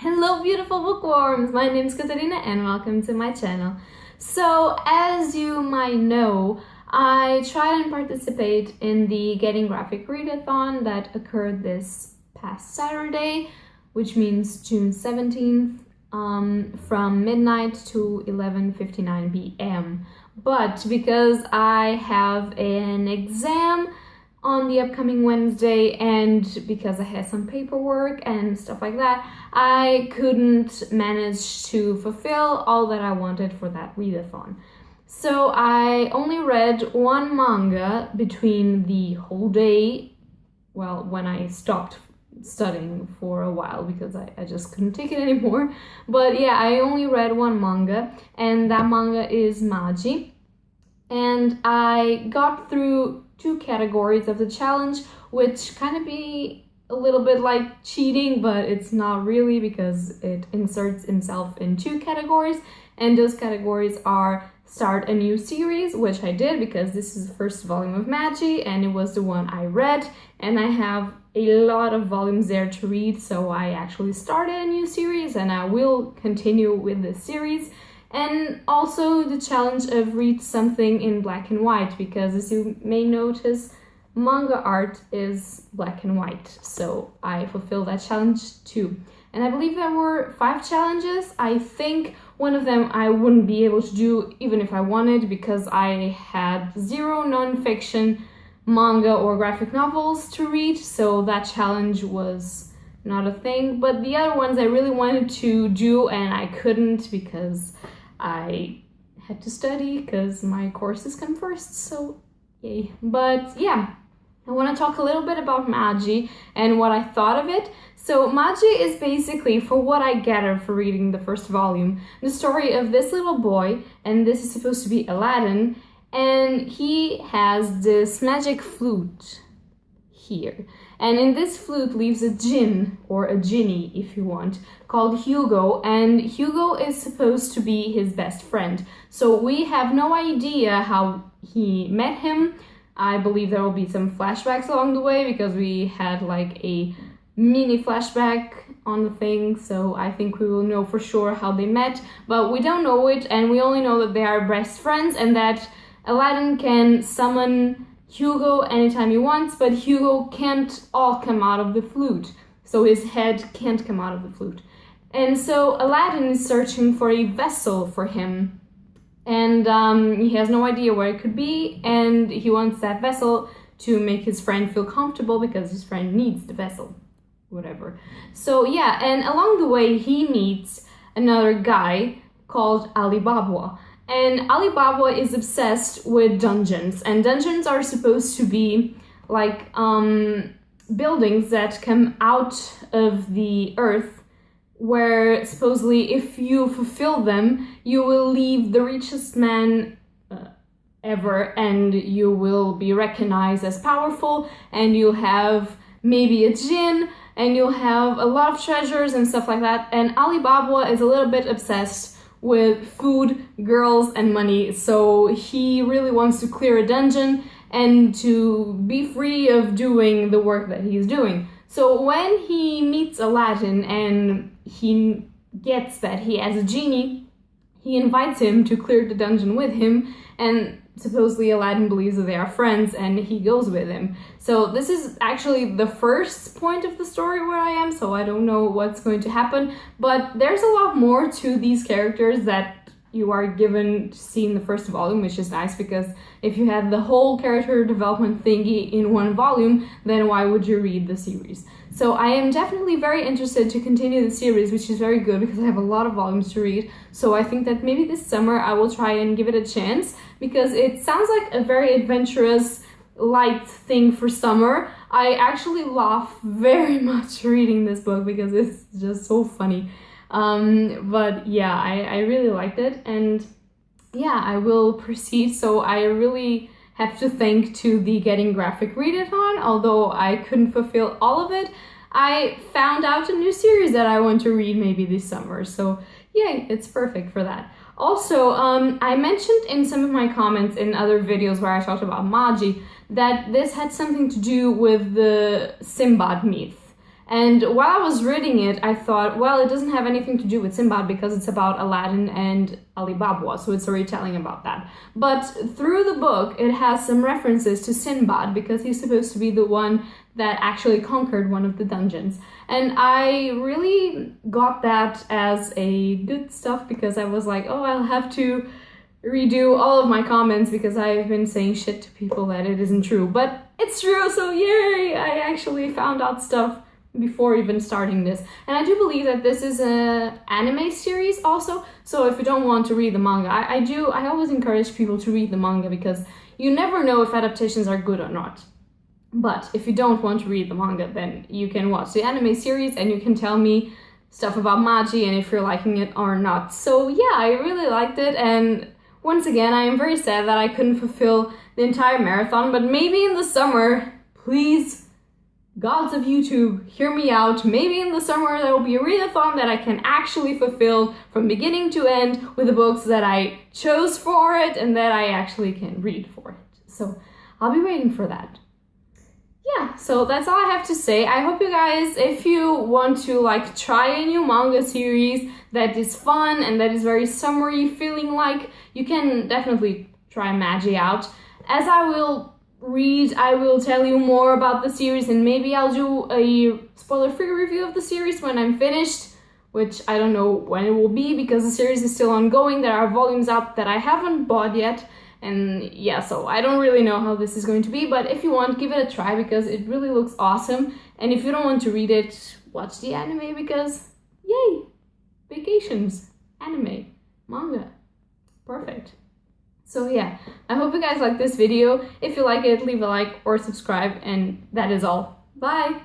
Hello beautiful bookworms! My name is Kaitlin and welcome to my channel. So as you might know, I tried and participate in the Getting Graphic Readathon that occurred this past Saturday, which means June 17th, from midnight to 11:59 p.m. But because I have an exam on the upcoming Wednesday and because I had some paperwork and stuff like that, I couldn't manage to fulfill all that I wanted for that readathon. So I only read one manga between the whole day, well, when I stopped studying for a while because I just couldn't take it anymore. But yeah, I only read one manga, and that manga is Magi. And I got through 2 categories of the challenge, which kind of be a little bit like cheating, but it's not really because it inserts himself in 2 categories, and those categories are start a new series, which I did because this is the first volume of Magi and it was the one I read, and I have a lot of volumes there to read, so I actually started a new series and I will continue with this series. And also the challenge of read something in black and white, because as you may notice, manga art is black and white, so I fulfilled that challenge too. And I believe there were 5 challenges. I think one of them I wouldn't be able to do even if I wanted, because I had 0 non-fiction manga or graphic novels to read, so that challenge was not a thing. But the other ones I really wanted to do and I couldn't because I had to study because my courses come first, so yay. But yeah, I want to talk a little bit about Magi and what I thought of it. So Magi is basically, for what I gathered for reading the first volume, the story of this little boy, and this is supposed to be Aladdin, and he has this magic flute here. And in this flute lives a jinn, or a genie if you want, called Hugo, and Hugo is supposed to be his best friend. So we have no idea how he met him. I believe there will be some flashbacks along the way because we had like a mini flashback on the thing, so I think we will know for sure how they met, but we don't know it, and we only know that they are best friends and that Aladdin can summon Hugo anytime he wants, but Hugo can't all come out of the flute, so his head can't come out of the flute. And so Aladdin is searching for a vessel for him, and he has no idea where it could be, and he wants that vessel to make his friend feel comfortable because his friend needs the vessel, whatever. So yeah, and along the way he meets another guy called Alibaba. And Alibaba is obsessed with dungeons, and dungeons are supposed to be like buildings that come out of the earth, where supposedly if you fulfill them, you will leave the richest man ever, and you will be recognized as powerful, and you'll have maybe a djinn, and you'll have a lot of treasures and stuff like that. And Alibaba is a little bit obsessed with food, girls, and money, so he really wants to clear a dungeon and to be free of doing the work that he's doing. So when he meets Aladdin and he gets that he has a genie, he invites him to clear the dungeon with him, and supposedly Aladdin believes that they are friends and he goes with him. So this is actually the first point of the story where I am, so I don't know what's going to happen, but there's a lot more to these characters that you are given to see in the first volume, which is nice, because if you had the whole character development thingy in one volume, then why would you read the series? So I am definitely very interested to continue the series, which is very good because I have a lot of volumes to read. So I think that maybe this summer I will try and give it a chance, because it sounds like a very adventurous, light thing for summer. I actually laugh very much reading this book because it's just so funny. But yeah, I really liked it, and yeah, I will proceed. So I really have to thank to the Getting Graphic Readathon, although I couldn't fulfill all of it. I found out a new series that I want to read maybe this summer, so yay, it's perfect for that. Also, I mentioned in some of my comments in other videos where I talked about Magi that this had something to do with the Sinbad myth. And while I was reading it, I thought, well, it doesn't have anything to do with Sinbad because it's about Aladdin and Alibaba, so it's a retelling about that. But through the book, it has some references to Sinbad because he's supposed to be the one that actually conquered one of the dungeons. And I really got that as a good stuff because I was like, oh, I'll have to redo all of my comments because I've been saying shit to people that it isn't true. But it's true, so yay! I actually found out stuff before even starting this. And I do believe that this is an anime series also, so if you don't want to read the manga, I always encourage people to read the manga because you never know if adaptations are good or not. But if you don't want to read the manga, then you can watch the anime series and you can tell me stuff about Magi and if you're liking it or not. So yeah, I really liked it, and once again, I am very sad that I couldn't fulfill the entire marathon, but maybe in the summer, please, gods of YouTube, hear me out. Maybe in the summer there will be a readathon that I can actually fulfill from beginning to end with the books that I chose for it and that I actually can read for it. So I'll be waiting for that. Yeah, so that's all I have to say. I hope you guys, if you want to like try a new manga series that is fun and that is very summery feeling like, you can definitely try Magi out. As I will read, I will tell you more about the series and maybe I'll do a spoiler-free review of the series when I'm finished, which I don't know when it will be because the series is still ongoing. There are volumes out that I haven't bought yet. And yeah, so I don't really know how this is going to be, but if you want, give it a try because it really looks awesome. And if you don't want to read it, watch the anime because, yay, vacations, anime, manga, perfect. So yeah, I hope you guys like this video. If you like it, leave a like or subscribe, and that is all. Bye!